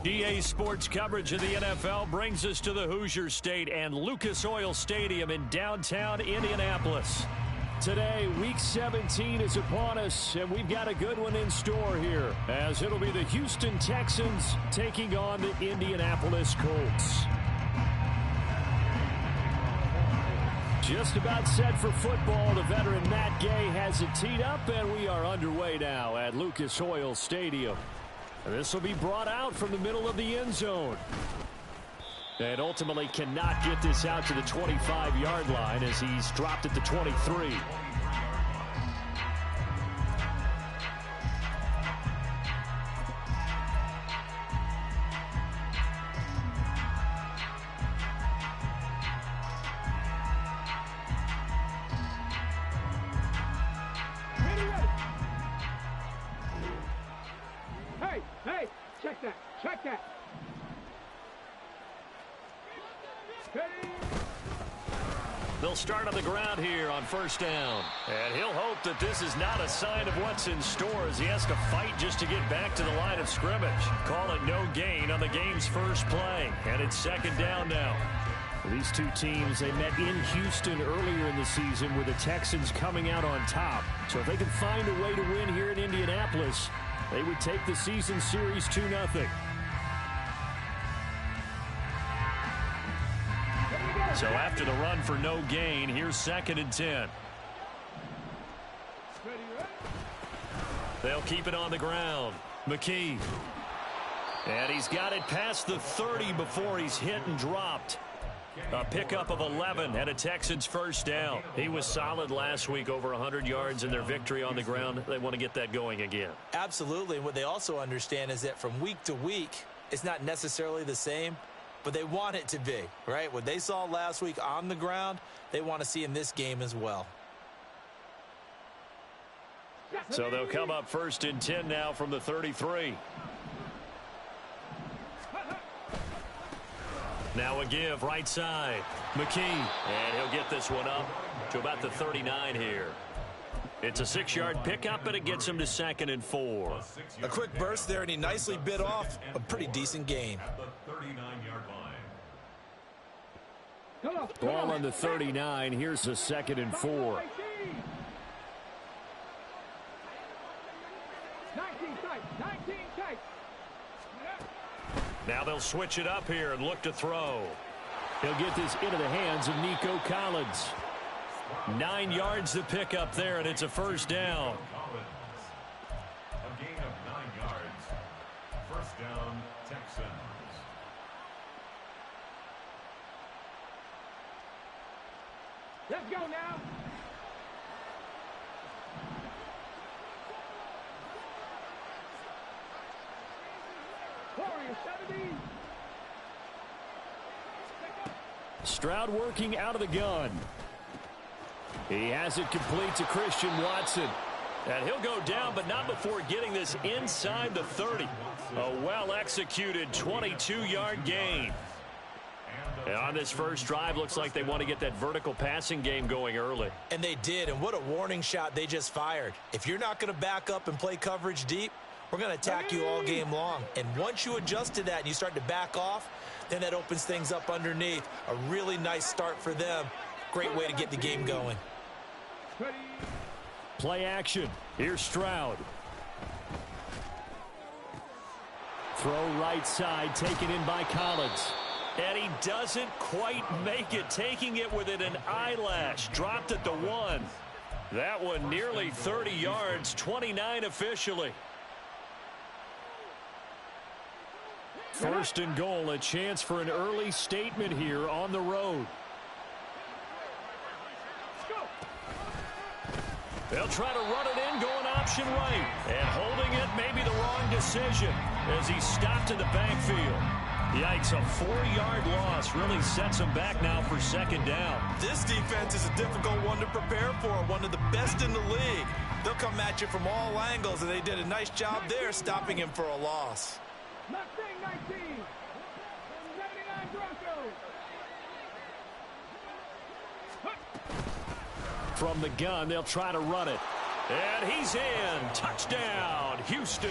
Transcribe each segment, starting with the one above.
EA Sports coverage of the NFL brings us to the Hoosier State and Lucas Oil Stadium in downtown Indianapolis. Today, Week 17 is upon us, and we've got a good one in store here, as it'll be the Houston Texans taking on the Indianapolis Colts. Just about set for football. The veteran Matt Gay has it teed up, and we are underway now at Lucas Oil Stadium. This will be brought out from the middle of the end zone. And ultimately cannot get this out to the 25-yard line as he's dropped at the 23. Hey, check that. They'll start on the ground here on first down. And he'll hope that this is not a sign of what's in store as he has to fight just to get back to the line of scrimmage. Call it no gain on the game's first play. And it's second down now. These two teams, they met in Houston earlier in the season with the Texans coming out on top. So if they can find a way to win here in Indianapolis, they would take the season series 2-0. So after the run for no gain, here's 2nd and 10. They'll keep it on the ground. McKee. And he's got it past the 30 before he's hit and dropped. A pickup of 11 and a Texans first down. He was solid last week, over 100 yards in their victory on the ground. They want to get that going again. Absolutely. What they also understand is that from week to week, it's not necessarily the same, but they want it to be, right? What they saw last week on the ground, they want to see in this game as well. So they'll come up 1st and 10 now from the 33. Now a give right side. McKee. And he'll get this one up to about the 39 here. It's a 6-yard pickup, and it gets him to 2nd and 4. A quick burst there, and he nicely bit off a pretty decent gain. Ball on the 39. Here's a 2nd and 4. 19 tight. Now they'll switch it up here and look to throw. He'll get this into the hands of Nico Collins. 9 yards to pick up there, and it's a first down. A gain of 9 yards. First down, Texans. Let's go now. Stroud working out of the gun. He has it complete to Christian Watson. And he'll go down, but not before getting this inside the 30. A well-executed 22-yard gain. And on this first drive, looks like they want to get that vertical passing game going early. And they did, and what a warning shot they just fired. If you're not going to back up and play coverage deep, we're going to attack you all game long. And once you adjust to that and you start to back off, then that opens things up underneath. A really nice start for them. Great way to get the game going. Play action. Here's Stroud. Throw right side, taken in by Collins. And he doesn't quite make it, taking it within an eyelash. Dropped at the 1. That one nearly 30 yards, 29 officially. 1st and goal, a chance for an early statement here on the road. They'll try to run it in, going option right. And holding it may be the wrong decision as he stopped in the backfield. Yikes, a 4-yard loss really sets him back now for 2nd down. This defense is a difficult one to prepare for, one of the best in the league. They'll come at you from all angles, and they did a nice job there stopping him for a loss. Mustang 19. 79 Broncos. From the gun, they'll try to run it. And he's in. Touchdown, Houston.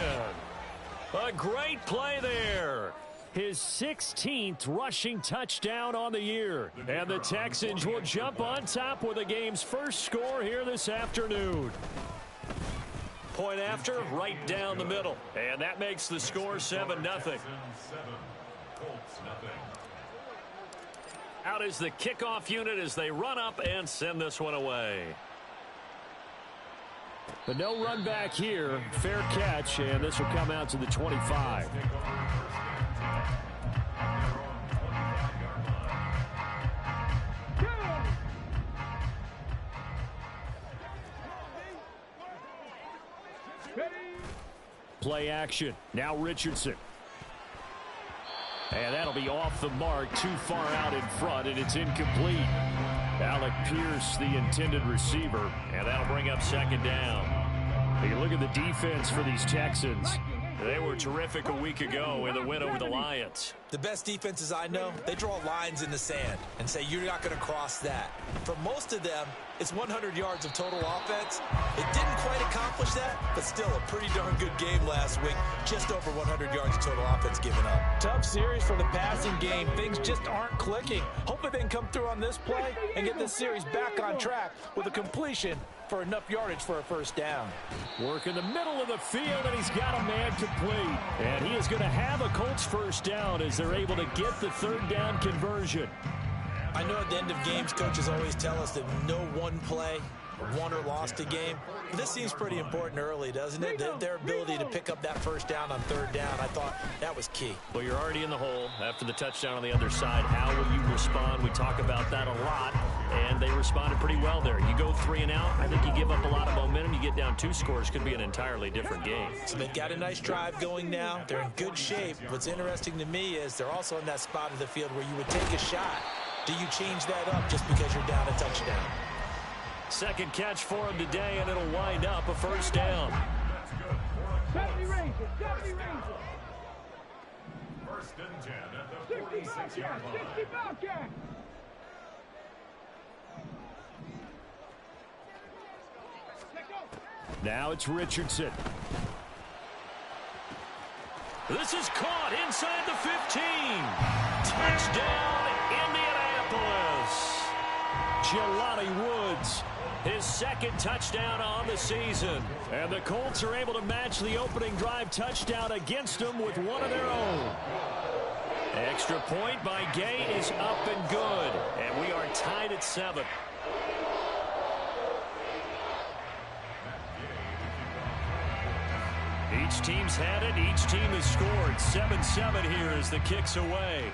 A great play there. His 16th rushing touchdown on the year. And the Texans will jump on top with the game's first score here this afternoon. Point after, right down the middle. And that makes the score 7-0. Out is the kickoff unit as they run up and send this one away. But no run back here. Fair catch, and this will come out to the 25. Play action. Now Richardson. And that'll be off the mark, too far out in front, and it's incomplete. Alec Pierce, the intended receiver, and that'll bring up second down. You look at the defense for these Texans. They were terrific a week ago in the win over the Lions. The best defenses I know, they draw lines in the sand and say you're not going to cross that. For most of them, it's 100 yards of total offense. It didn't quite accomplish that, but still a pretty darn good game last week. Just over 100 yards of total offense given up. Tough series for the passing game. Things just aren't clicking. Hopefully they can come through on this play and get this series back on track with a completion for enough yardage for a first down. Work in the middle of the field, and he's got a man complete. And he is going to have a Colts first down as they're able to get the third down conversion. I know at the end of games, coaches always tell us that no one play won or lost a game. But this seems pretty important early, doesn't it? Their ability to pick up that first down on third down, I thought that was key. Well, you're already in the hole after the touchdown on the other side. How will you respond? We talk about that a lot, and they responded pretty well there. You go 3 and out, I think you give up a lot of momentum. You get down 2 scores, could be an entirely different game. So they've got a nice drive going now. They're in good shape. What's interesting to me is they're also in that spot of the field where you would take a shot. Do you change that up just because you're down a touchdown? Second catch for him today, and it'll wind up a first down. 70 Rangers, 70 Rangers. First and 10 at the 46-yard line. 60 Bobcats. Now it's Richardson. This is caught inside the 15. Touchdown, Indianapolis. Jelani Woods, his second touchdown on the season. And the Colts are able to match the opening drive touchdown against them with one of their own. Extra point by Gay is up and good. And we are tied at 7. Each team's had it. Each team has scored. 7-7 here as the kick's away.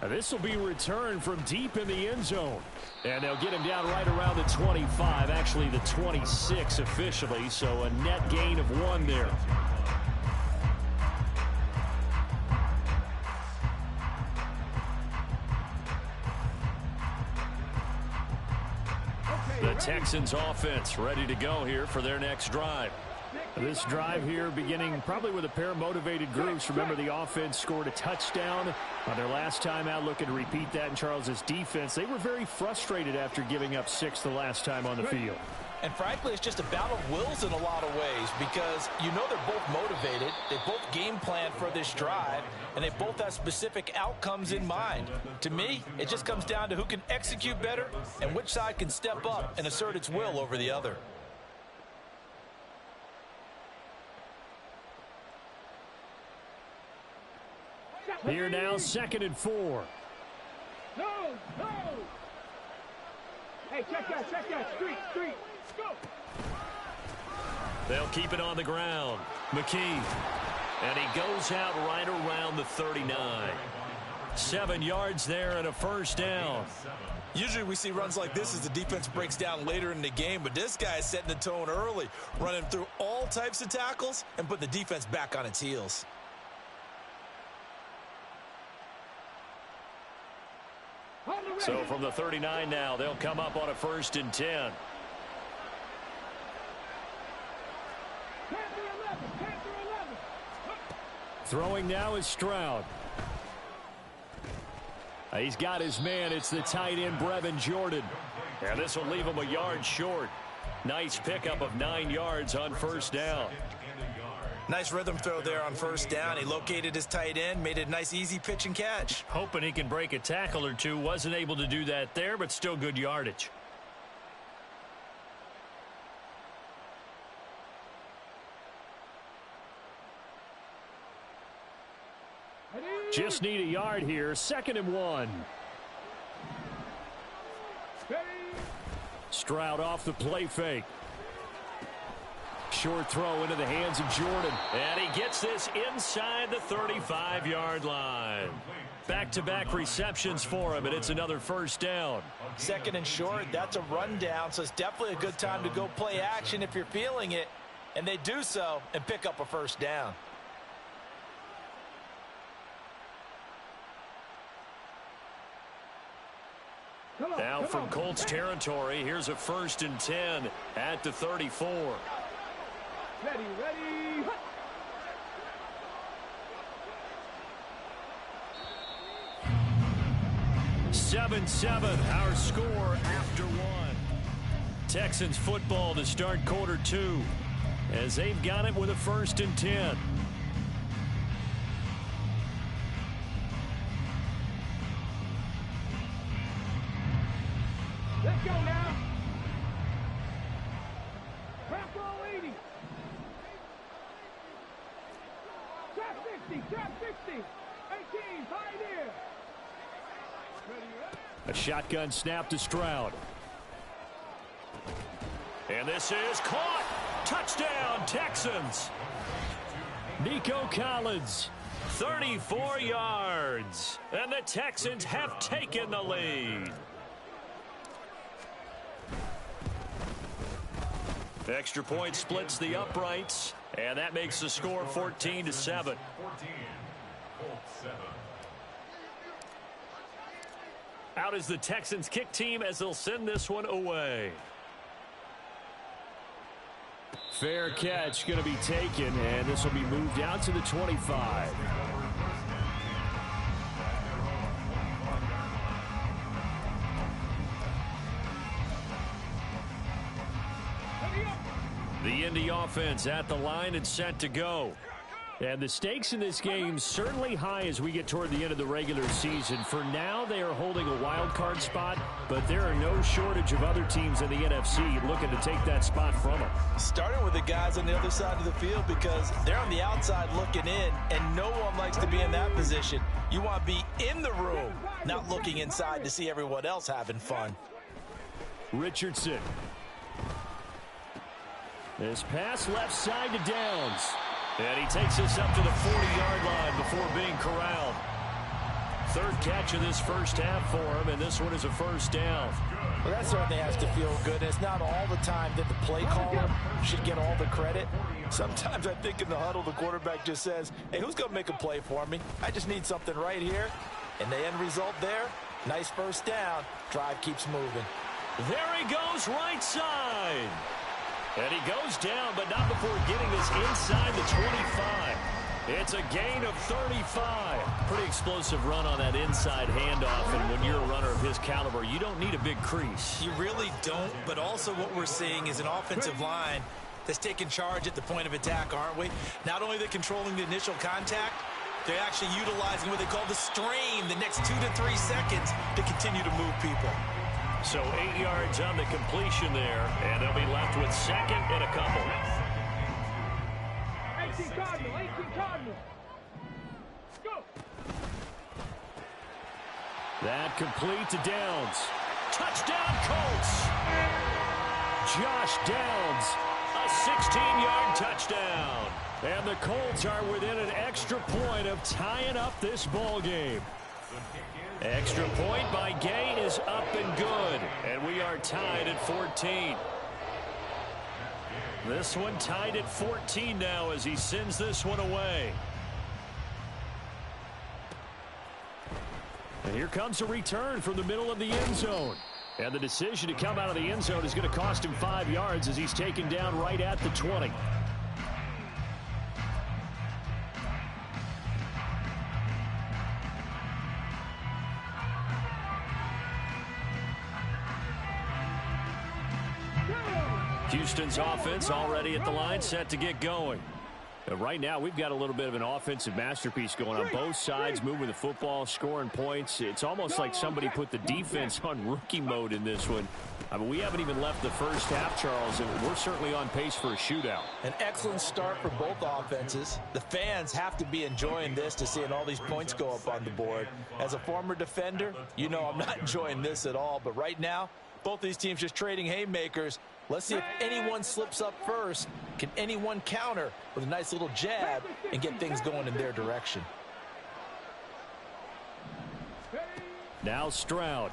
This will be returned from deep in the end zone. And they'll get him down right around the 25, actually the 26 officially, so a net gain of 1 there. The Texans offense ready to go here for their next drive. This drive here beginning probably with a pair of motivated groups. Remember, the offense scored a touchdown on their last time out. Looking to repeat that in Charles's defense. They were very frustrated after giving up 6 the last time on the field. And frankly, it's just a battle of wills in a lot of ways because you know they're both motivated. They both game plan for this drive, and they both have specific outcomes in mind. To me, it just comes down to who can execute better and which side can step up and assert its will over the other. Here now, 2nd and 4. No, no. Hey, check that. Street. Go. They'll keep it on the ground. McKee. And he goes out right around the 39. 7 yards there and a first down. Usually we see runs like this as the defense breaks down later in the game, but this guy is setting the tone early, running through all types of tackles and put the defense back on its heels. So from the 39 now, they'll come up on a 1st and 10. Throwing now is Stroud. He's got his man. It's the tight end, Brevin Jordan. And this will leave him a yard short. Nice pickup of 9 yards on first down. Nice rhythm throw there on first down. He located his tight end, made it a nice easy pitch and catch. Hoping he can break a tackle or two. Wasn't able to do that there, but still good yardage. Just need a yard here. 2nd and 1. Stroud off the play fake. Short throw into the hands of Jordan. And he gets this inside the 35-yard line. Back-to-back receptions for him, and it's another first down. 2nd and short, that's a rundown, so it's definitely a good time to go play action if you're feeling it. And they do so and pick up a first down. Now from Colts territory, here's a 1st and 10 at the 34. Ready, ready. 7-7, our score after 1. Texans football to start quarter 2 as they've got it with a 1st and 10. Let's go now. Trap roll 80. Trap 60. Trap 60. 18. Pioneer. A shotgun snap to Stroud. And this is caught. Touchdown, Texans. Nico Collins, 34 yards. And the Texans have taken the lead. Extra point splits the uprights, and that makes the score 14-7. Out is the Texans kick team as they'll send this one away. Fair catch going to be taken, and this will be moved out to the 25. The Indy offense at the line and set to go. And the stakes in this game certainly high as we get toward the end of the regular season. For now, they are holding a wild card spot, but there are no shortage of other teams in the NFC looking to take that spot from them. Starting with the guys on the other side of the field because they're on the outside looking in, and no one likes to be in that position. You want to be in the room, not looking inside to see everyone else having fun. Richardson. This pass left side to Downs. And he takes us up to the 40-yard line before being corralled. 3rd catch of this first half for him, and this one is a first down. Well, that certainly has to feel good. It's not all the time that the play caller should get all the credit. Sometimes I think in the huddle, the quarterback just says, hey, who's going to make a play for me? I just need something right here. And the end result there, nice first down. Drive keeps moving. There he goes right side. And he goes down, but not before getting this inside the 25. It's a gain of 35. Pretty explosive run on that inside handoff, and when you're a runner of his caliber, you don't need a big crease. You really don't, but also what we're seeing is an offensive line that's taking charge at the point of attack, aren't we? Not only are they controlling the initial contact, they're actually utilizing what they call the strain the next 2 to 3 seconds to continue to move people. So 8 yards on the completion there, and they'll be left with 2nd and a couple. 18 Cardinal, 18 Cardinal. Go. That complete to Downs. Touchdown, Colts. Josh Downs, a 16-yard touchdown. And the Colts are within an extra point of tying up this ball game. Extra point by Gay is up and good, and we are tied at 14. This one tied at 14 now as he sends this one away. And here comes a return from the middle of the end zone. And the decision to come out of the end zone is going to cost him 5 yards as he's taken down right at the 20. Houston's offense already at the line, set to get going. Right now, we've got a little bit of an offensive masterpiece going on both sides, moving the football, scoring points. It's almost like somebody put the defense on rookie mode in this one. I mean, we haven't even left the first half, Charles, and we're certainly on pace for a shootout. An excellent start for both offenses. The fans have to be enjoying this to seeing all these points go up on the board. As a former defender, you know I'm not enjoying this at all. But right now, both these teams just trading haymakers. Let's see if anyone slips up first. Can anyone counter with a nice little jab and get things going in their direction? Now Stroud.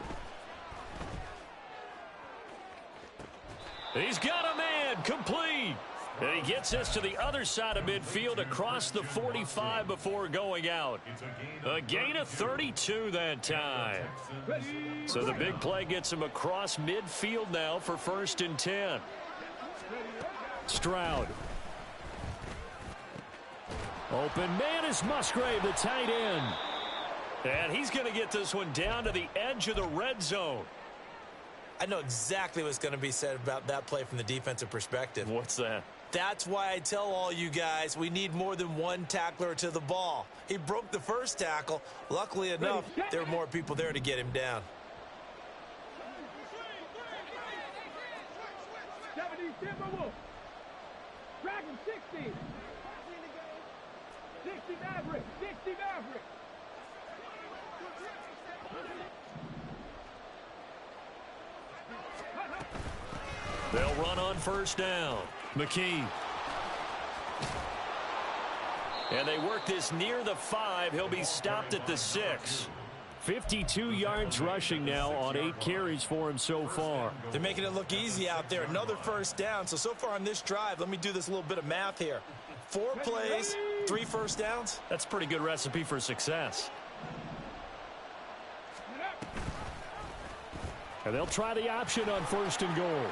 He's got a man, complete. And he gets us to the other side of midfield across the 45 before going out. A gain of 32 that time. So the big play gets him across midfield now for 1st and 10. Stroud. Open man is Musgrave, the tight end. And he's going to get this one down to the edge of the red zone. I know exactly what's going to be said about that play from the defensive perspective. What's that? That's why I tell all you guys we need more than one tackler to the ball. He broke the first tackle. Luckily enough, there were more people there to get him down. 70 Timberwolves. Dragon 60. 60 Maverick. 60 Maverick. They'll run on 1st down. McKee. And they work this near the 5. He'll be stopped at the 6. 52 yards rushing now on 8 carries for him so far. They're making it look easy out there. Another 1st down. So far on this drive, let me do this little bit of math here. 4 plays, 3 1st downs. That's a pretty good recipe for success. And they'll try the option on 1st and goal.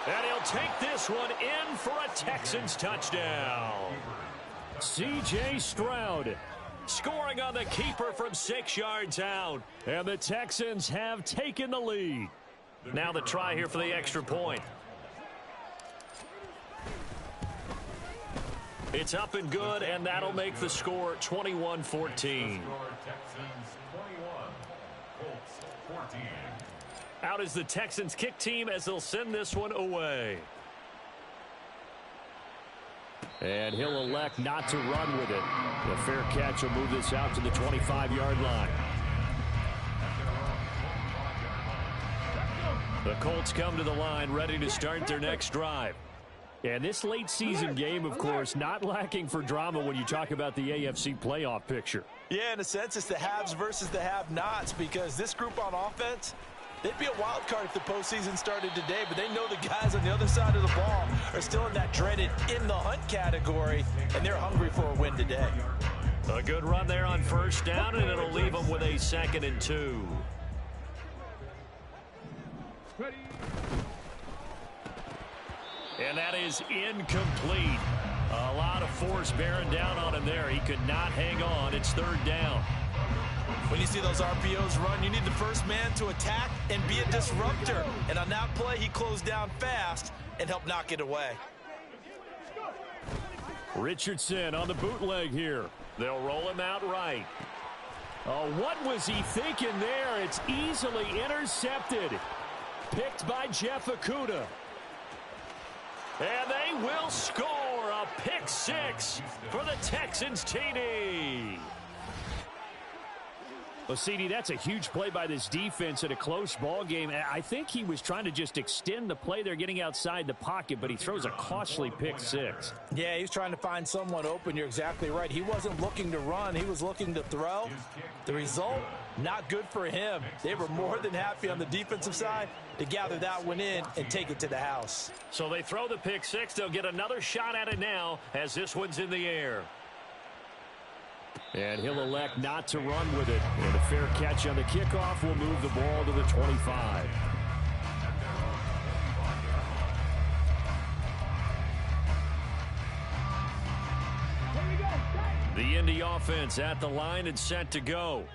And he'll take this one in for a Texans touchdown. C.J. Stroud scoring on the keeper from 6 yards out. And the Texans have taken the lead. Now the try here for the extra point. It's up and good, and that'll make the score 21-14. Texans 21, Colts 14. Out is the Texans kick team as they'll send this one away. And he'll elect not to run with it. The fair catch will move this out to the 25-yard line. The Colts come to the line ready to start their next drive. And this late season game, of course, not lacking for drama when you talk about the AFC playoff picture. Yeah, in a sense, it's the haves versus the have-nots because this group on offense, they'd be a wild card if the postseason started today, but they know the guys on the other side of the ball are still in that dreaded in-the-hunt category, and they're hungry for a win today. A good run there on 1st down, and it'll leave them with a 2nd and 2. And that is incomplete. A lot of force bearing down on him there. He could not hang on. It's 3rd down. When you see those RPOs run, you need the first man to attack and be a disruptor. And on that play, he closed down fast and helped knock it away. Richardson on the bootleg here. They'll roll him out right. Oh, what was he thinking there? It's easily intercepted. Picked by Jeff Okudah. And they will score a pick 6 for the Texans TD. Well, CD, that's a huge play by this defense in a close ball game. I think he was trying to just extend the play. They're getting outside the pocket, but he throws a costly pick 6. Yeah, he was trying to find someone open. You're exactly right. He wasn't looking to run. He was looking to throw. The result, not good for him. They were more than happy on the defensive side to gather that one in and take it to the house. So they throw the pick 6. They'll get another shot at it now as this one's in the air. And he'll elect not to run with it. And a fair catch on the kickoff will move the ball to the 25. The Indy offense at the line and set to go.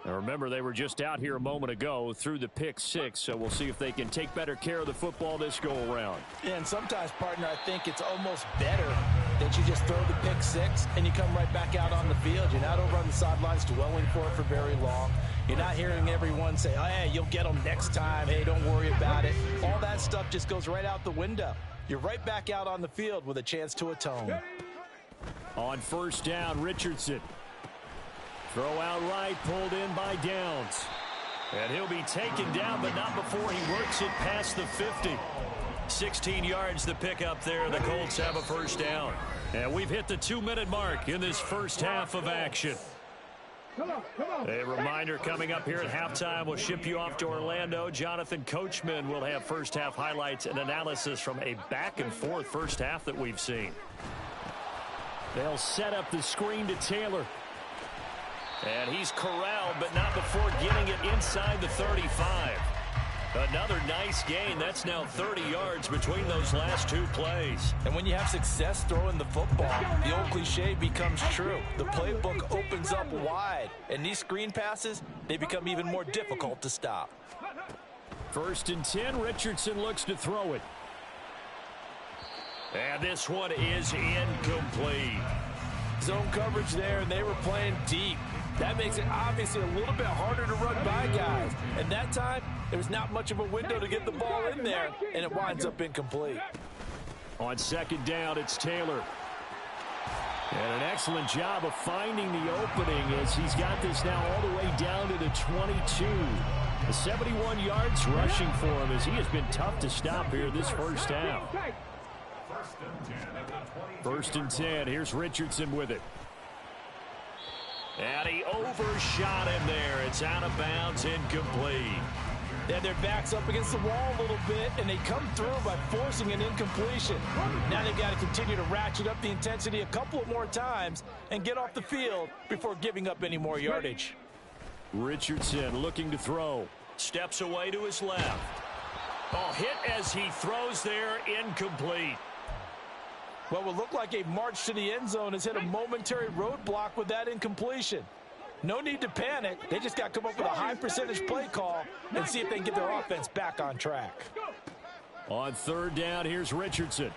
Now remember, they were just out here a moment ago through the pick six, so we'll see if they can take better care of the football this go-around. Yeah, and sometimes, partner, I think it's almost better that you just throw the pick six and you come right back out on the field. You're not over on the sidelines dwelling for it for very long. You're not hearing everyone say, oh, hey, you'll get them next time. Hey, don't worry about it. All that stuff just goes right out the window. You're right back out on the field with a chance to atone. On first down, Richardson. Throw out right, pulled in by Downs. And he'll be taken down, but not before he works it past the 50. 16 yards the pickup there. The Colts have a first down. And we've hit the 2-minute mark in this first half of action. A reminder coming up here at halftime, we'll ship you off to Orlando. Jonathan Coachman will have first half highlights and analysis from a back-and-forth first half that we've seen. They'll set up the screen to Taylor. And he's corralled, but not before getting it inside the 35. Another nice gain. That's now 30 yards between those last two plays. And when you have success throwing the football, the old cliche becomes true. The playbook opens up wide. And these screen passes, they become even more difficult to stop. 1st and 10, Richardson looks to throw it. And this one is incomplete. Zone coverage there, and they were playing deep. That makes it obviously a little bit harder to run by guys. And that time, there was not much of a window to get the ball in there, and it winds up incomplete. On 2nd down, it's Taylor. And an excellent job of finding the opening as he's got this now all the way down to the 22. 71 yards rushing for him as he has been tough to stop here this first half. 1st and 10. Here's Richardson with it. And he overshot him there. It's out of bounds, incomplete. They had their backs up against the wall a little bit, and they come through by forcing an incompletion. Now they've got to continue to ratchet up the intensity a couple of more times and get off the field before giving up any more yardage. Richardson looking to throw. Steps away to his left. Oh, hit as he throws there, incomplete. What will look like a march to the end zone has hit a momentary roadblock with that incompletion. No need to panic. They just got to come up with a high percentage play call and see if they can get their offense back on track. On 3rd down, here's Richardson.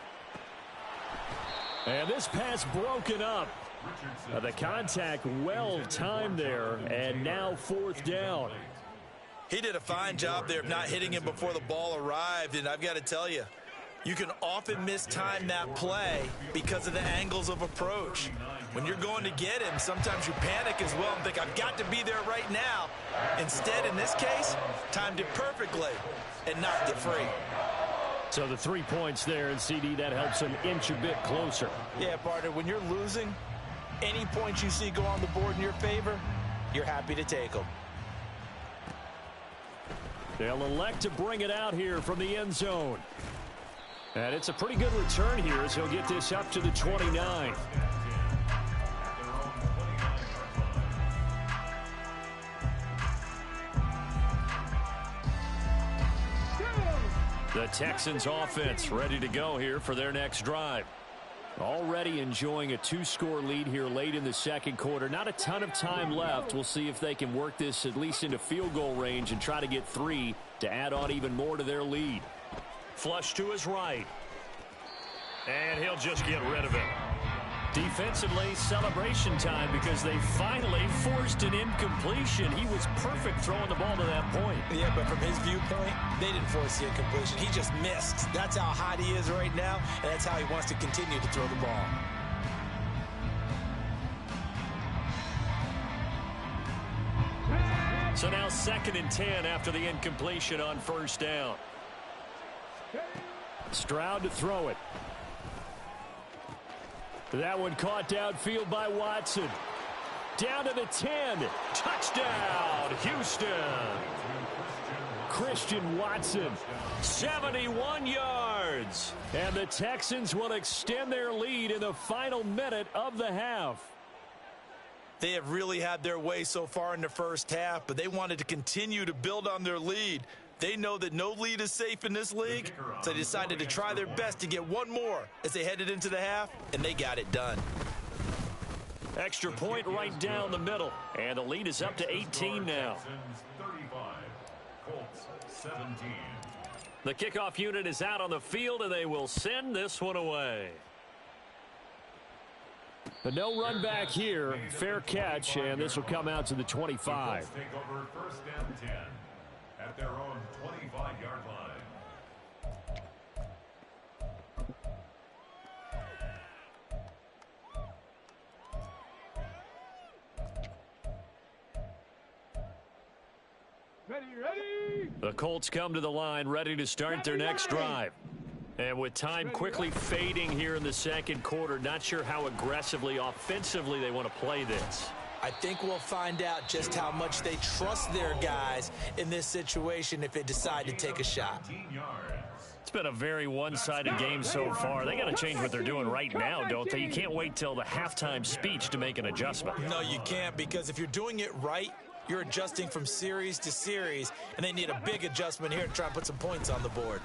And this pass broken up. The contact well timed there, and now 4th down. He did a fine job there of not hitting him before the ball arrived, and I've got to tell you, you can often mistime that play because of the angles of approach. When you're going to get him, sometimes you panic as well and think, I've got to be there right now. Instead, in this case, timed it perfectly and knocked it free. So the 3 points there, and CD, that helps him inch a bit closer. Yeah, partner, when you're losing, any points you see go on the board in your favor, you're happy to take them. They'll elect to bring it out here from the end zone. And it's a pretty good return here as he'll get this up to the 29. The Texans offense ready to go here for their next drive. Already enjoying a 2-score lead here late in the 2nd quarter. Not a ton of time left. We'll see if they can work this at least into field goal range and try to get 3 to add on even more to their lead. Flush to his right. And he'll just get rid of it. Defensively, celebration time because they finally forced an incompletion. He was perfect throwing the ball to that point. Yeah, but from his viewpoint, they didn't force the incompletion. He just missed. That's how hot he is right now, and that's how he wants to continue to throw the ball. So now 2nd and 10 after the incompletion on 1st down. Stroud to throw it. That one caught downfield by Watson. Down to the 10. Touchdown, Houston. Christian Watson, 71 yards. And the Texans will extend their lead in the final minute of the half. They have really had their way so far in the first half, but they wanted to continue to build on their lead. They know that no lead is safe in this league, so they decided to try their best to get one more as they headed into the half, and they got it done. Extra point right down the middle. And the lead is up to 18 now. 35. Colts 17. The kickoff unit is out on the field, and they will send this one away. But no run back here. Fair catch, and this will come out to the 25. Take over first and 10 at their own 25-yard line. Ready. The Colts come to the line ready to start their next drive. And with time quickly fading here in the second quarter, not sure how aggressively, offensively they want to play this. I think we'll find out just how much they trust their guys in this situation if they decide to take a shot. It's been a very one-sided game so far. They got to change what they're doing right now, don't they? You can't wait till the halftime speech to make an adjustment. No, you can't, because if you're doing it right, you're adjusting from series to series, and they need a big adjustment here to try and put some points on the board.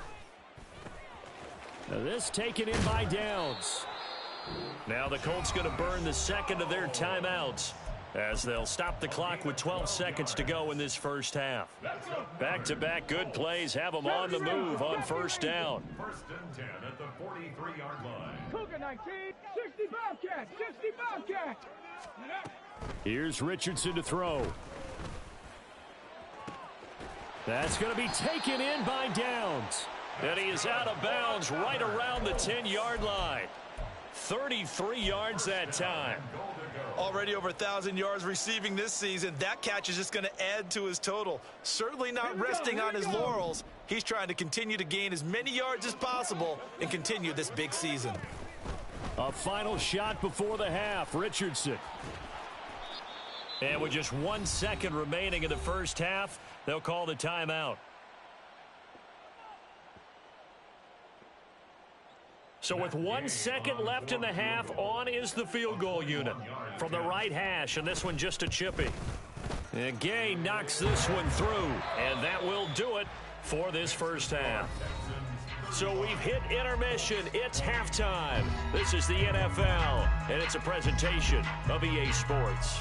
Now this taken in by Downs. Now the Colts going to burn the second of their timeouts as they'll stop the clock with 12 seconds to go in this first half. Back-to-back good plays have them on the move on first down. First and 10 at the 43-yard line. Cougar 19, 60 Bobcat, 60 Bobcat. Here's Richardson to throw. That's going to be taken in by Downs. And he is out of bounds right around the 10-yard line. 33 yards that time. Already over 1,000 yards receiving this season. That catch is just going to add to his total. Certainly not resting on his laurels. He's trying to continue to gain as many yards as possible and continue this big season. A final shot before the half. Richardson. And with just 1 second remaining in the first half, they'll call the timeout. So with 1 second left in the half, on is the field goal unit from the right hash, and this one just a chippy. And Gay knocks this one through, and that will do it for this first half. So we've hit intermission. It's halftime. This is the NFL, and it's a presentation of EA Sports.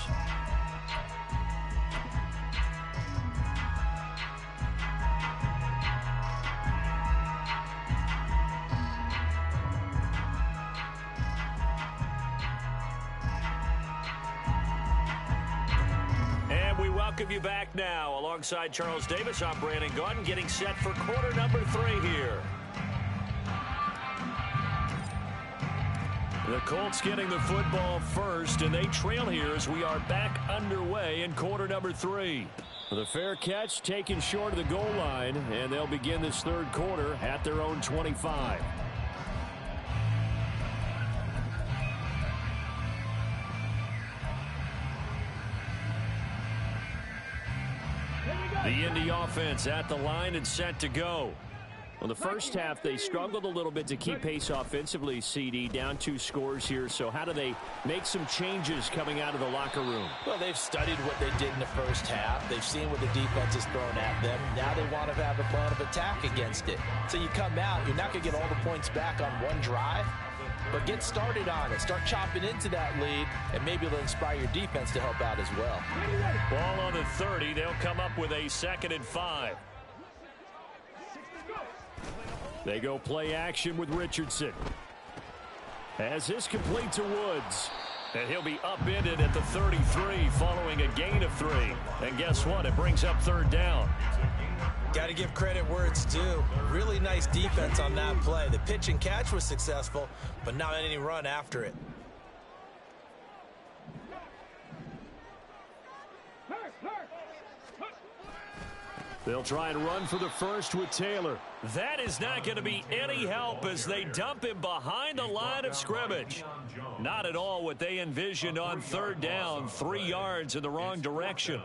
Welcome you back now. Alongside Charles Davis, I'm Brandon Gaudin, getting set for quarter number 3 here. The Colts getting the football first, and they trail here as we are back underway in quarter number 3. The fair catch taken short of the goal line, and they'll begin this third quarter at their own 25. The Indy offense at the line and set to go. Well, the first half, they struggled a little bit to keep pace offensively, CD, down 2 scores here. So how do they make some changes coming out of the locker room? Well, they've studied what they did in the first half. They've seen what the defense has thrown at them. Now they want to have a plan of attack against it. So you come out, you're not going to get all the points back on one drive, but get started on it. Start chopping into that lead, and maybe it'll inspire your defense to help out as well. Ball on the 30. They'll come up with a 2nd and 5. They go play action with Richardson. As this complete to Woods. And he'll be upended at the 33 following a gain of 3. And guess what? It brings up 3rd down. Got to give credit where it's due. Really nice defense on that play. The pitch and catch was successful, but not any run after it. They'll try and run for the first with Taylor. That is not going to be any help as they dump him behind the line of scrimmage. Not at all what they envisioned on 3rd down, 3 yards in the wrong direction.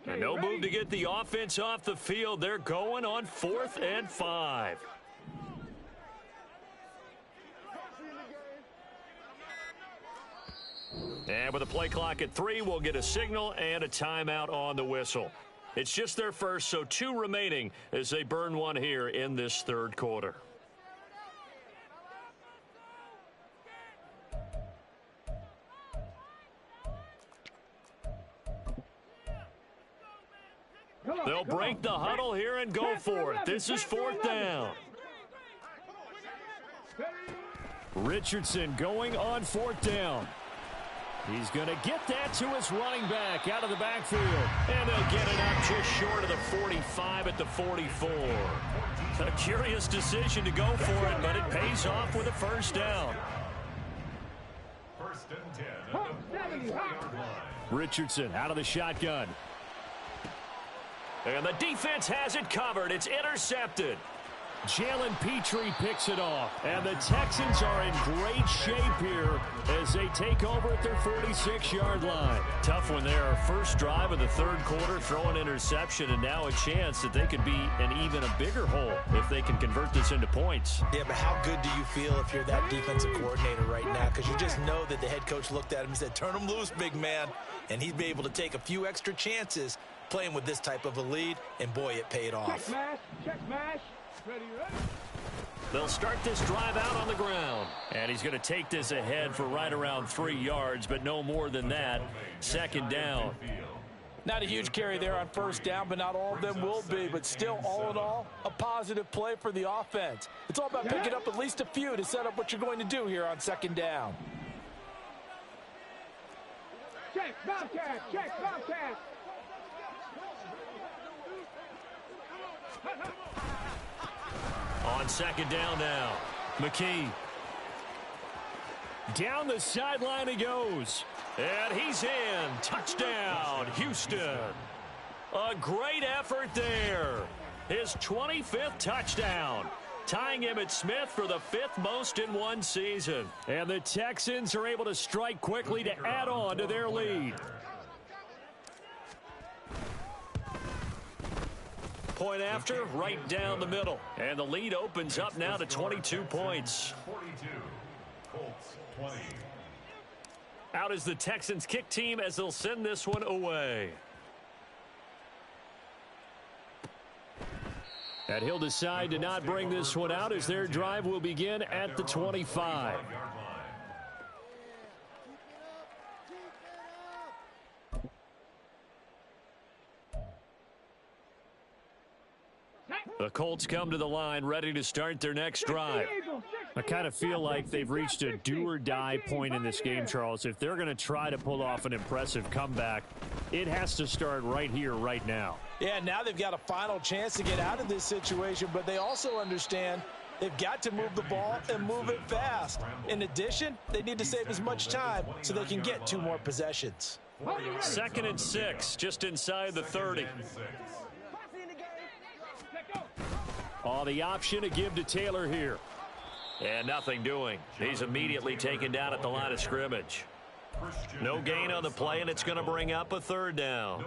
And no move to get the offense off the field. They're going on 4th and 5. And with a play clock at 3, we'll get a signal and a timeout on the whistle. It's just their first, so 2 remaining as they burn one here in this 3rd quarter. They'll break the huddle here and go for it. This is 4th down. Richardson going on 4th down. He's going to get that to his running back out of the backfield. And they'll get it up just short of the 45 at the 44. A curious decision to go for it, but it pays off with a 1st down. 1st and 10 at the 40-yard line. Richardson out of the shotgun. And the defense has it covered. It's intercepted. Jalen Petrie picks it off. And the Texans are in great shape here as they take over at their 46-yard line. Tough one there. First drive of the 3rd quarter, throw an interception, and now a chance that they could be in even a bigger hole if they can convert this into points. Yeah, but how good do you feel if you're that defensive coordinator right now? Because you just know that the head coach looked at him and said, turn him loose, big man. And he'd be able to take a few extra chances playing with this type of a lead, and boy, it paid off. Check smash, check smash. Ready, ready. They'll start this drive out on the ground. And he's going to take this ahead for right around 3 yards, but no more than that. 2nd down. Not a huge carry there on 1st down, but not all of them will be. But still, all in all, a positive play for the offense. It's all about picking up at least a few to set up what you're going to do here on 2nd down. Check, Bobcat, check, Bobcat. On 2nd down now, McKee. Down the sideline he goes. And he's in. Touchdown, Houston. A great effort there. His 25th touchdown. Tying him at Smith for the 5th most in one season. And the Texans are able to strike quickly to add on to their lead. Point after, right down the middle. And the lead opens up now to 22 points. 42. Colts 20. Out is the Texans kick team as they'll send this one away. And he'll decide to not bring this one out as their drive will begin at the 25. The Colts come to the line ready to start their next drive. I kind of feel like they've reached a do-or-die point in this game, Charles. If they're going to try to pull off an impressive comeback, it has to start right here, right now. Yeah, now they've got a final chance to get out of this situation, but they also understand they've got to move the ball and move it fast. In addition, they need to save as much time so they can get 2 more possessions. 2nd and 6, just inside the 30. Oh, the option to give to Taylor here. And nothing doing. He's immediately taken down at the line of scrimmage. No gain on the play, and it's going to bring up a 3rd down.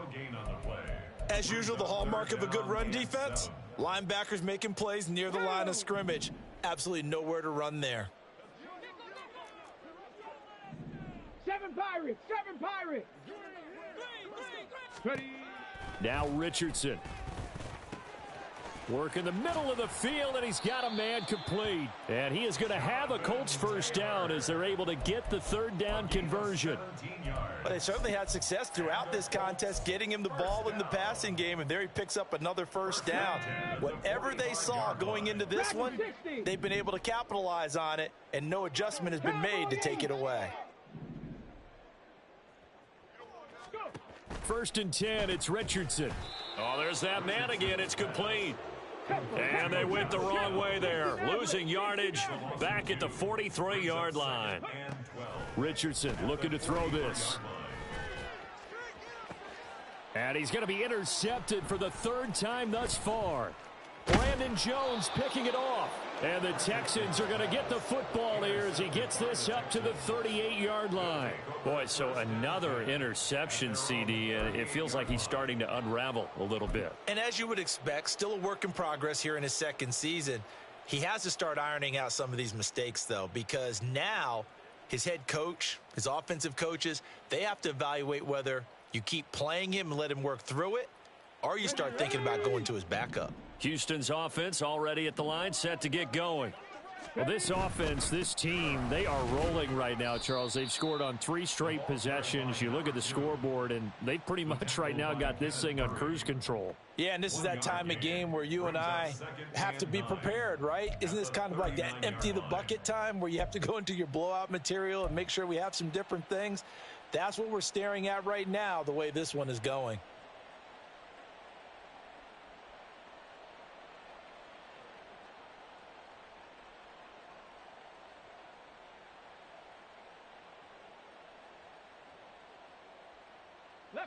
As usual, the hallmark of a good run defense, linebackers making plays near the line of scrimmage. Absolutely nowhere to run there. 7 Pirates, 7 Pirates. Ready. Now Richardson. Work in the middle of the field, and he's got a man complete. And he is going to have a Colts 1st down as they're able to get the 3rd down conversion. But they certainly had success throughout this contest, getting him the ball in the passing game, and there he picks up another 1st down. Whatever they saw going into this one, they've been able to capitalize on it, and no adjustment has been made to take it away. 1st and 10, it's Richardson. Oh, there's that man again. It's complete. And they went the wrong way there, losing yardage back at the 43-yard line. Richardson looking to throw this. And he's going to be intercepted for the 3rd time thus far. Brandon Jones picking it off. And the Texans are going to get the football here as he gets this up to the 38-yard line. Boy, so another interception, CD, and it feels like he's starting to unravel a little bit. And as you would expect, still a work in progress here in his second season. He has to start ironing out some of these mistakes, though, because now his head coach, his offensive coaches, they have to evaluate whether you keep playing him and let him work through it, or you start thinking about going to his backup. Houston's offense already at the line, set to get going. Well, this offense, this team, they are rolling right now, Charles. They've scored on 3 straight possessions. You look at the scoreboard, and they pretty much right now got this thing on cruise control. Yeah, and this is that time of game where you and I have to be prepared, right? Isn't this kind of like that empty the bucket time where you have to go into your blowout material and make sure we have some different things? That's what we're staring at right now, the way this one is going.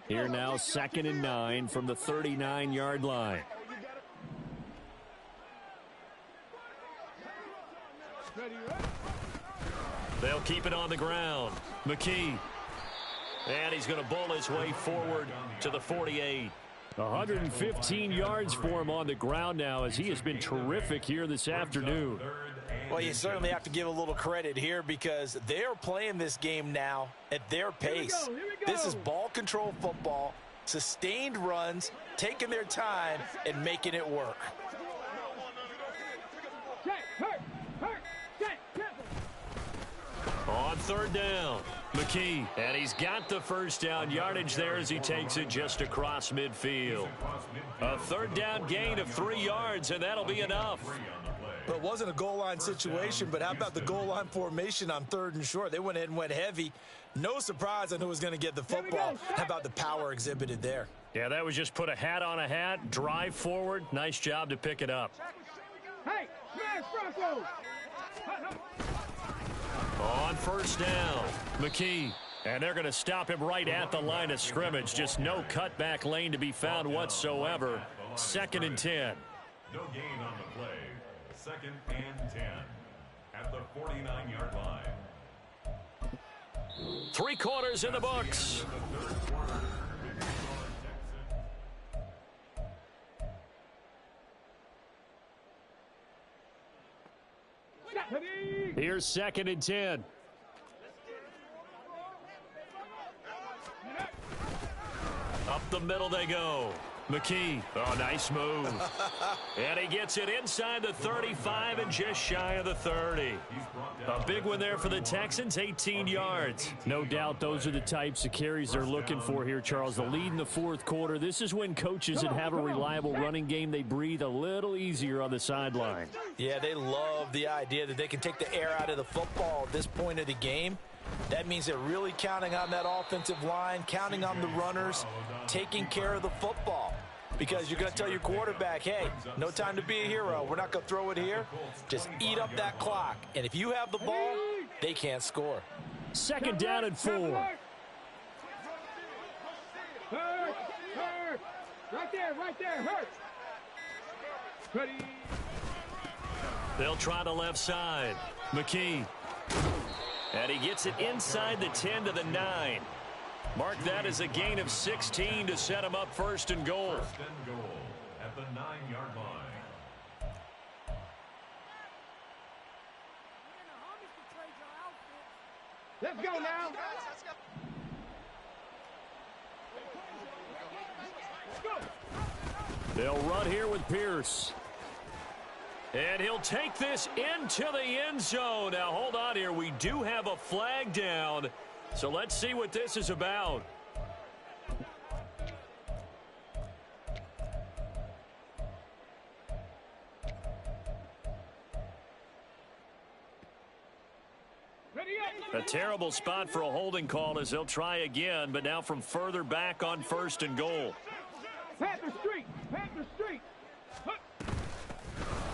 Here now, 2nd and 9 from the 39-yard line. They'll keep it on the ground. McKee. And he's going to bowl his way forward to the 48. 115 yards for him on the ground now as he has been terrific here this afternoon. Well, you certainly have to give a little credit here because they're playing this game now at their pace. Here we go. This is ball control football, sustained runs, taking their time and making it work. Check, hurt, check, cancel. On 3rd down, McKee. And he's got the first down yardage there as he takes it just across midfield. A 3rd down gain of 3 yards, and that'll be enough. But it wasn't a goal line situation, but how about the goal line formation on 3rd and short? They went ahead and went heavy. No surprise on who was going to get the football. How about the power exhibited there? Yeah, that was just put a hat on a hat, drive forward. Nice job to pick it up. Hey, smash Bronco. On 1st down, McKee. And they're going to stop him right at the line of scrimmage. Just no cutback lane to be found whatsoever. 2nd and 10. No gain on the play. 2nd and 10 at the 49-yard line. 3 quarters in the books. Here's 2nd and 10. Up the middle they go. McKee. Oh, nice move. And he gets it inside the 35 and just shy of the 30. A big one there for the Texans, 18 yards. No doubt those are the types of carries they're looking for here, Charles. The lead in the 4th quarter. This is when coaches that have a reliable running game, they breathe a little easier on the sideline. Yeah, they love the idea that they can take the air out of the football at this point of the game. That means they're really counting on that offensive line, counting on the runners, taking care of the football. Because you're going to tell your quarterback, hey, no time to be a hero. We're not going to throw it here. Just eat up that clock. And if you have the ball, they can't score. 2nd down and 4. Hurt. Right there, hurt. Ready. They'll try the left side. McKee. And he gets it inside the 10 to the 9. Mark that as a gain of 16 to set him up 1st and goal. 1st and goal at the 9-yard line. Let's go now. They'll run here with Pierce. And he'll take this into the end zone. Now, hold on here. We do have a flag down. So let's see what this is about. A terrible spot for a holding call as they'll try again, but now from further back on 1st and goal. Panther Street.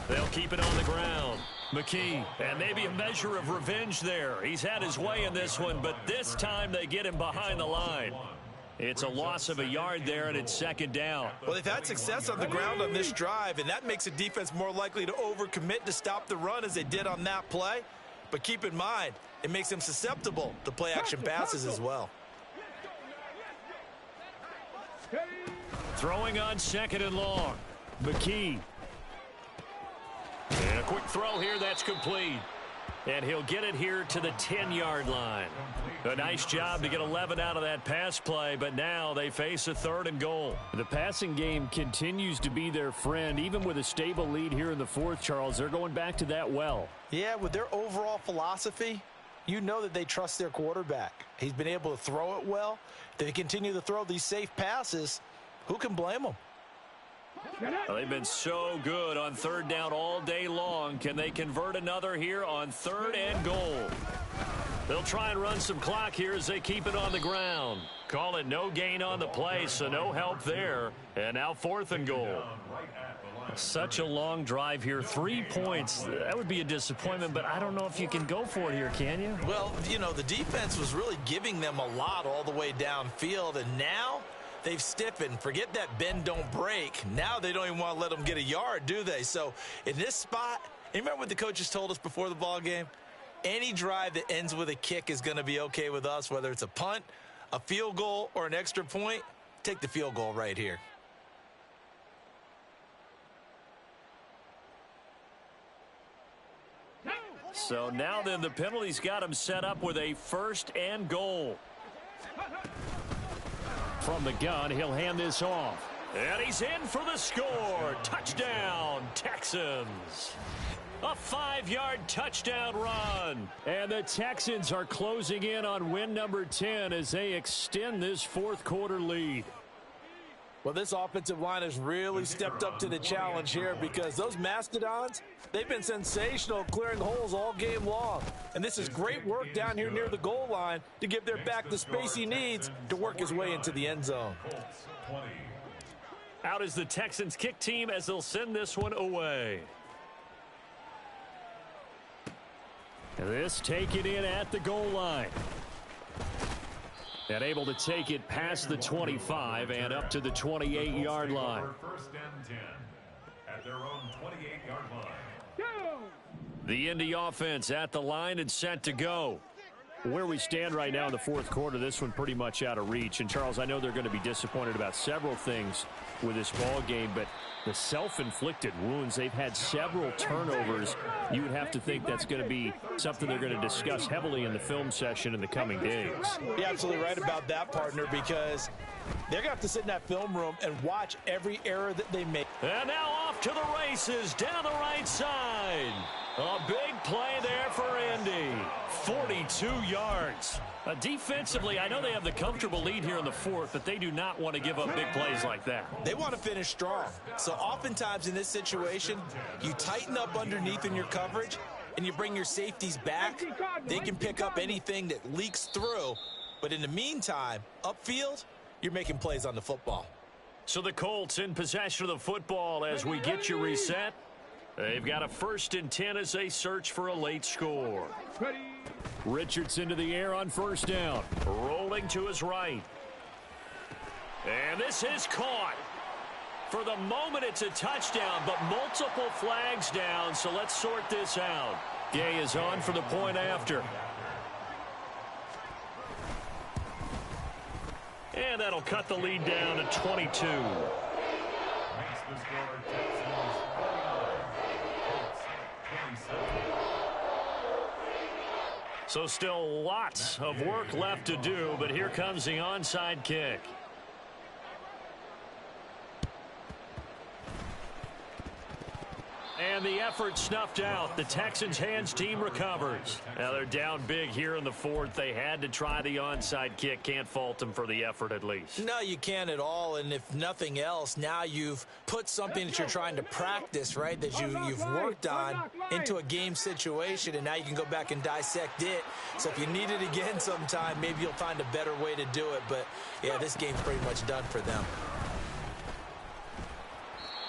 They'll keep it on the ground. McKee, and maybe a measure of revenge there. He's had his way in this one, but this time they get him behind the line. It's a loss of a yard there, and it's second down. Well, they've had success on the ground on this drive, and that makes a defense more likely to overcommit to stop the run as they did on that play. But keep in mind, it makes them susceptible to play-action passes as well. Throwing on second and long. McKee. And a quick throw here, that's complete. And he'll get it here to the 10-yard line. A nice job to get 11 out of that pass play, but now they face a third and goal. The passing game continues to be their friend. Even with a stable lead here in the fourth, Charles, they're going back to that well. Yeah, with their overall philosophy, you know that they trust their quarterback. He's been able to throw it well. They continue to throw these safe passes. Who can blame them? Well, they've been so good on third down all day long. Can they convert another here on third and goal? They'll try and run some clock here as they keep it on the ground. Call it no gain on the play, so no help there. And now fourth and goal. Such a long drive here. 3 points. That would be a disappointment, but I don't know if you can go for it here, can you? Well, you know, the defense was really giving them a lot all the way downfield, and now they've stiffened. Forget that bend, don't break. Now they don't even want to let them get a yard, do they? So in this spot, you remember what the coaches told us before the ball game? Any drive that ends with a kick is going to be okay with us, whether it's a punt, a field goal, or an extra point. Take the field goal right here. So now then the penalty's got him set up with a first and goal. From the gun, he'll hand this off. And he's in for the score. Touchdown, Texans. A 5-yard touchdown run. And the Texans are closing in on win number 10 as they extend this fourth quarter lead. Well, this offensive line has really stepped up to the challenge here because those Mastodons, they've been sensational clearing holes all game long. And this is great work down here near the goal line to give their back the space he needs to work his way into the end zone. Out is the Texans kick team as they'll send this one away. This taken in at the goal line. And able to take it past the 25 and up to the 28-yard line. First and 10 at their own 28-yard line. The Indy offense at the line and set to go. Where we stand right now in the fourth quarter, this one pretty much out of reach. And, Charles, I know they're going to be disappointed about several things with this ball game, but the self-inflicted wounds, they've had several turnovers. You would have to think that's going to be something they're going to discuss heavily in the film session in the coming days. You're absolutely right about that, partner, because they're going to have to sit in that film room and watch every error that they make. And now off to the races down the right side. A big play there for Indy. 42 yards. Defensively, I know they have the comfortable lead here in the fourth, but they do not want to give up big plays like that. They want to finish strong. So oftentimes in this situation, you tighten up underneath in your coverage and you bring your safeties back. They can pick up anything that leaks through. But in the meantime, upfield, you're making plays on the football. So the Colts in possession of the football as we get you reset. They've got a 1st and 10 as they search for a late score. Richardson to the air on first down. Rolling to his right. And this is caught. For the moment, it's a touchdown, but multiple flags down, so let's sort this out. Gay is on for the point after. And that'll cut the lead down to 22. So still lots of work left to do, but here comes the onside kick. And the effort snuffed out. The Texans hands team recovers. Now they're down big here in the fourth. They had to try the onside kick. Can't fault them for the effort at least. No, you can't at all. And if nothing else, now you've put something that you're trying to practice, right, that you've worked on into a game situation, and now you can go back and dissect it. So if you need it again sometime, maybe you'll find a better way to do it. But, yeah, this game's pretty much done for them.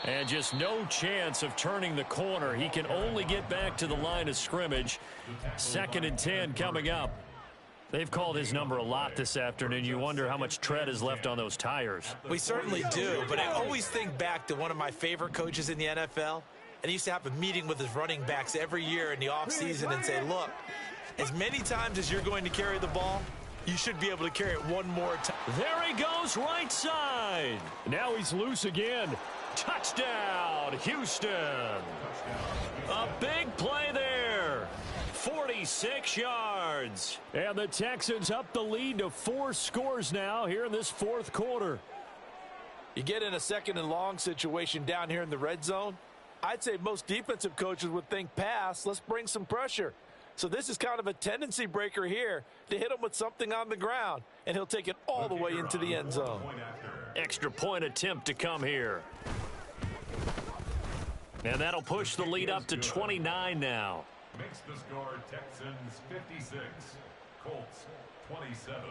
And just no chance of turning the corner. He can only get back to the line of scrimmage. 2nd and 10 coming up. They've called his number a lot this afternoon. You wonder how much tread is left on those tires. We certainly do, but I always think back to one of my favorite coaches in the NFL, and he used to have a meeting with his running backs every year in the offseason and say, look, as many times as you're going to carry the ball, you should be able to carry it one more time. There he goes, right side. Now he's loose again. Touchdown, Houston. A big play there. 46 yards. And the Texans up the lead to 4 scores now here in this fourth quarter. You get in a second and long situation down here in the red zone, I'd say most defensive coaches would think pass, let's bring some pressure. So this is kind of a tendency breaker here to hit him with something on the ground, and he'll take it all the way into the end zone. Extra point attempt to come here. And that'll push the lead up to 29 now. Makes the score Texans 56, Colts 27.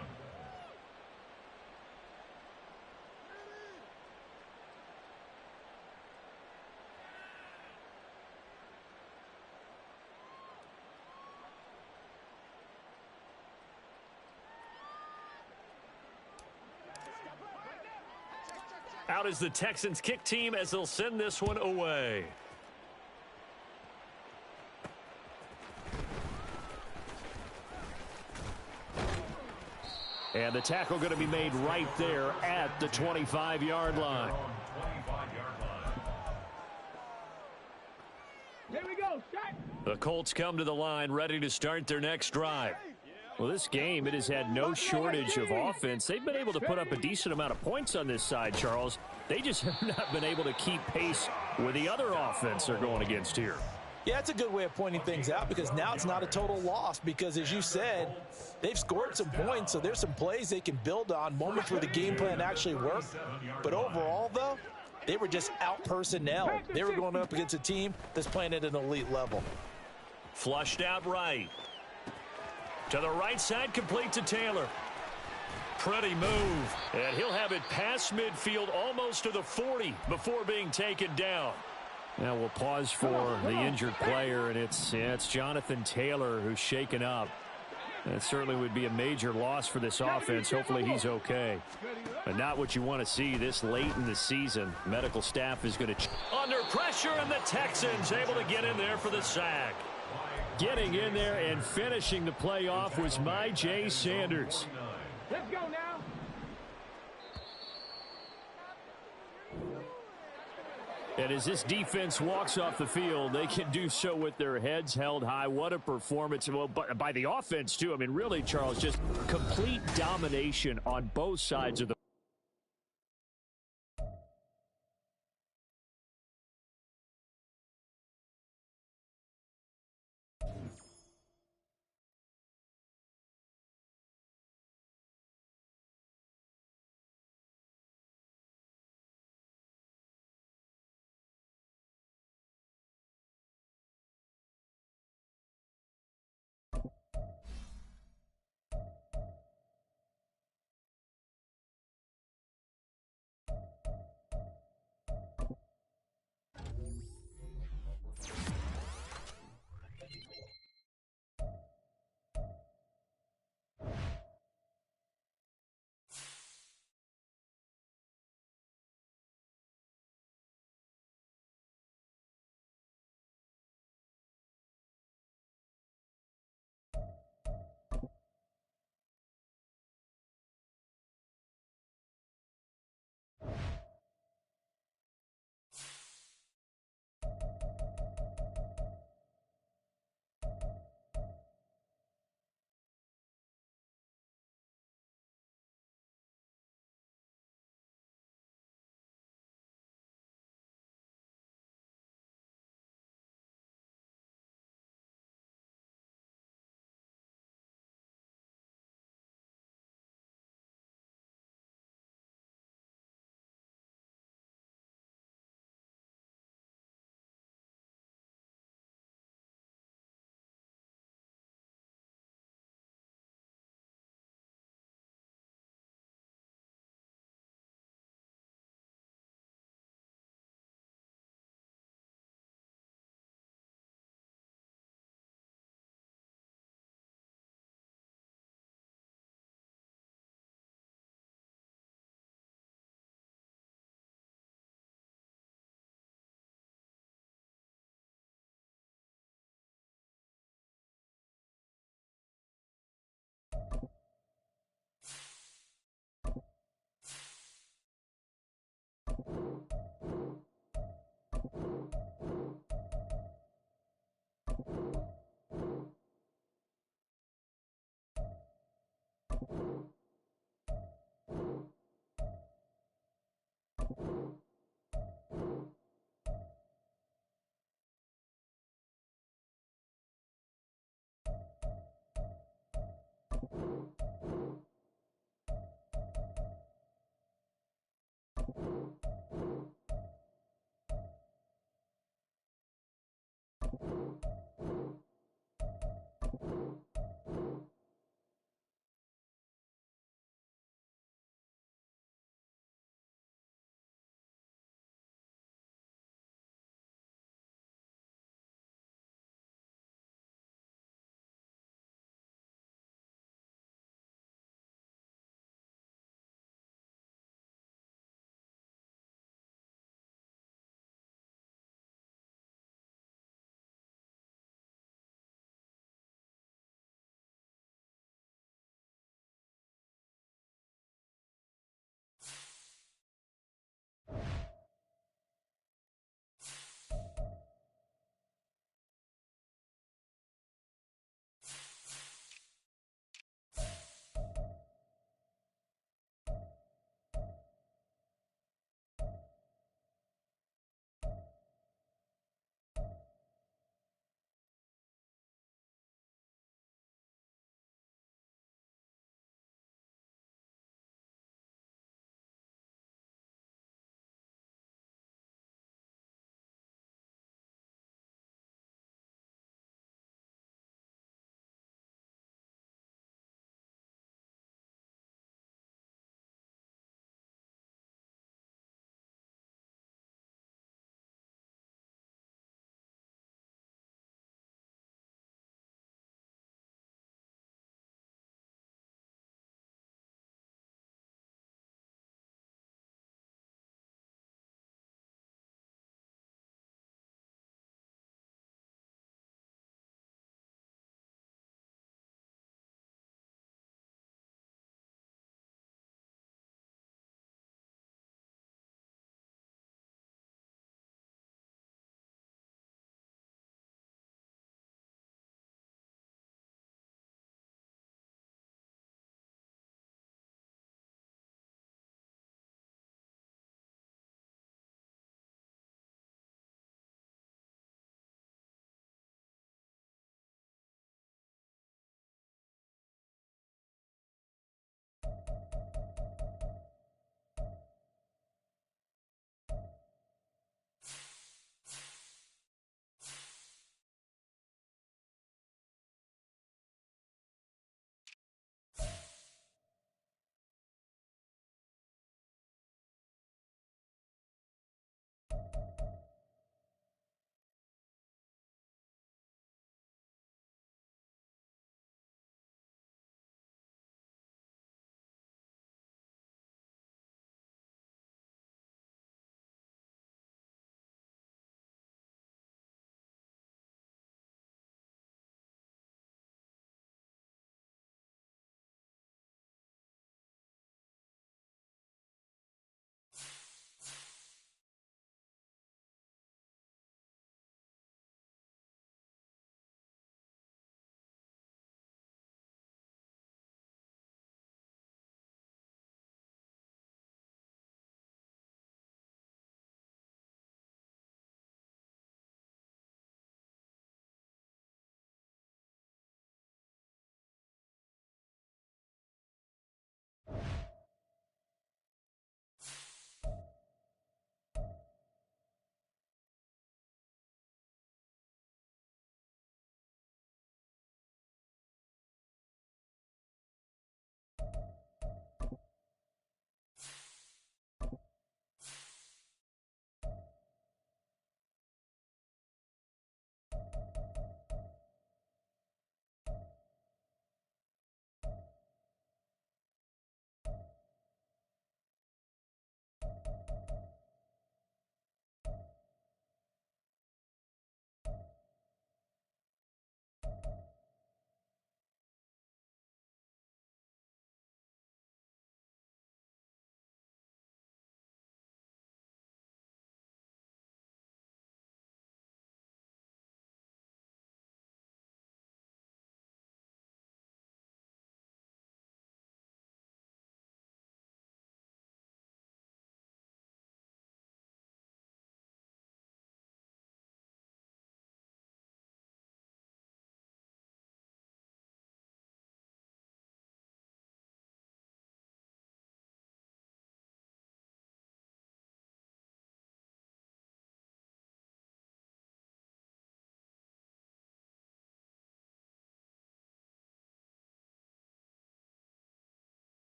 Out is the Texans kick team as they'll send this one away. And the tackle going to be made right there at the 25-yard line. Here we go, shot. The Colts come to the line ready to start their next drive. Well, this game, it has had no shortage of offense. They've been able to put up a decent amount of points on this side, Charles. They just have not been able to keep pace with the other offense they're going against here. Yeah, it's a good way of pointing things out because now it's not a total loss because, as you said, they've scored some points, so there's some plays they can build on, moments where the game plan actually worked. But overall, though, they were just out-personnelled. They were going up against a team that's playing at an elite level. Flushed out right. To the right side, complete to Taylor. Pretty move. And he'll have it past midfield almost to the 40 before being taken down. Now we'll pause for the injured player, and it's Jonathan Taylor who's shaken up. That certainly would be a major loss for this offense. Hopefully he's okay. But not what you want to see this late in the season. Medical staff is going to... Under pressure, and the Texans able to get in there for the sack. Getting in there and finishing the play off was Jay Sanders. Let's go now. And as this defense walks off the field, they can do so with their heads held high. What a performance. Well, by the offense, too. I mean, really, Charles, just complete domination on both sides of the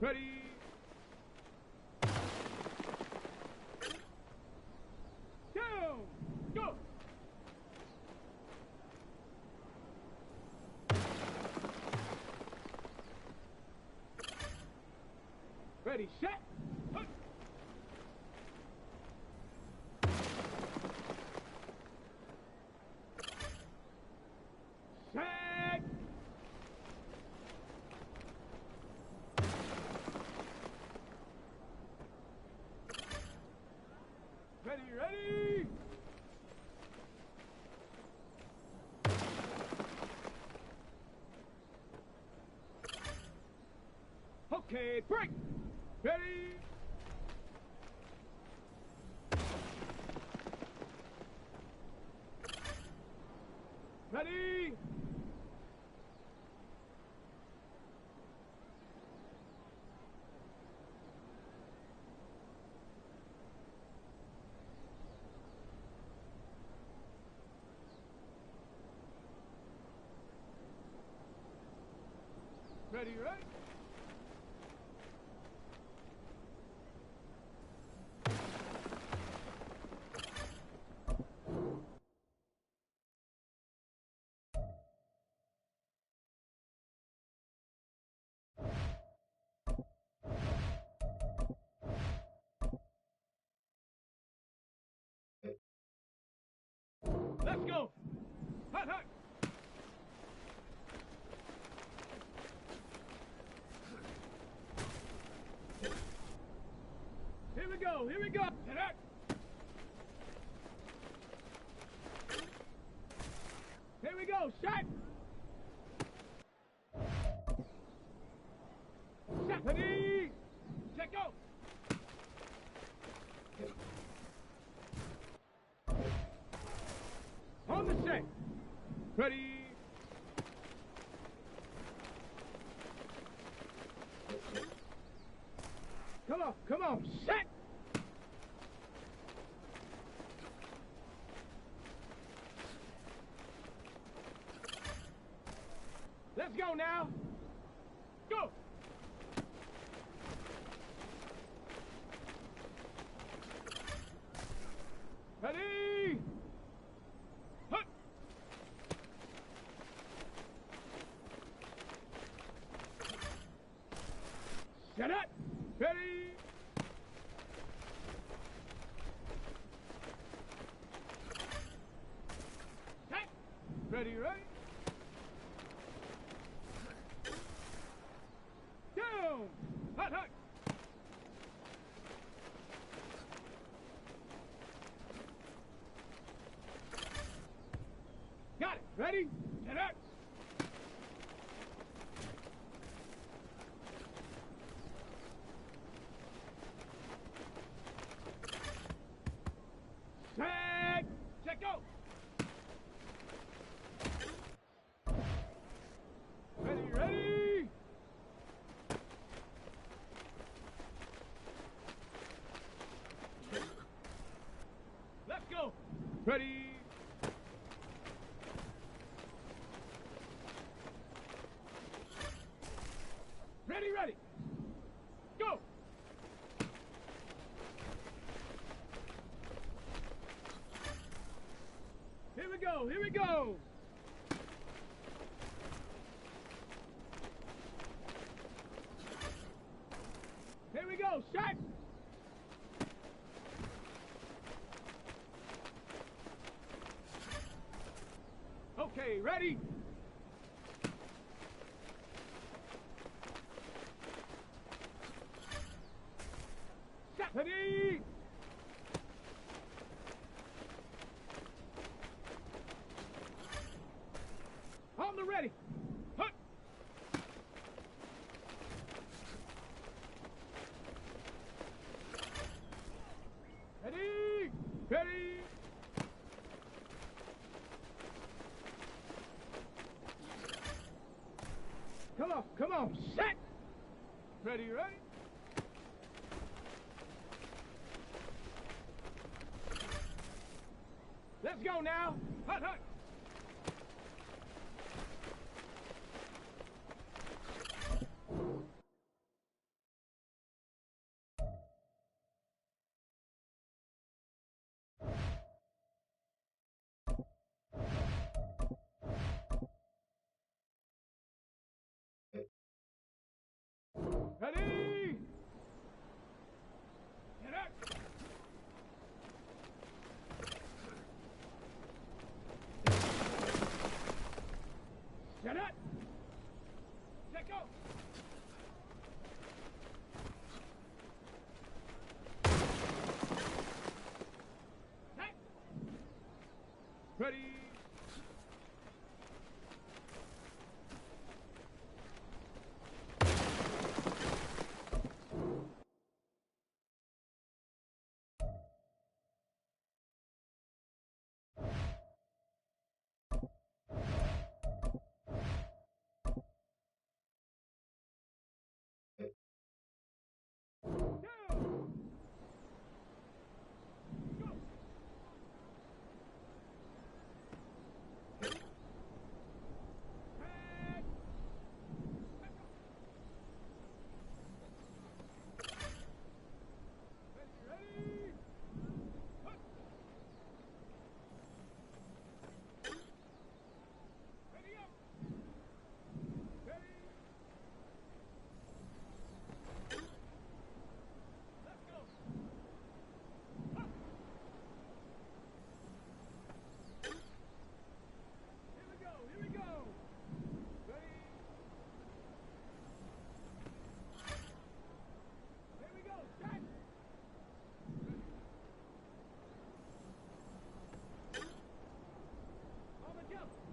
Ready. Down. Go. Ready, set. Hunt. Set. Ready, ready. Okay, break. Ready. Ready. Ready, ready. Let's go. Hut, hut. Here we go. Here we go. Hut, hut. Here we go. Shot. Shot. Ready. Check go. On the set. Ready. Come on, come on, set. Let's go now. Go. Ready. Hut. Set up. Ready. Set. Ready, ready. Down. Hut, hut. Got it. Ready? Set up. Set. Check go. Ready, ready. Let's go. Ready. Ready, ready. Go. Here we go. Here we go. Here we go. Shot. Okay, ready? Shot. Ready? On the ready. Hut. Ready? Ready? Come on, set! Ready, ready? Let's go now. Hut, hut. Ready. On the jump.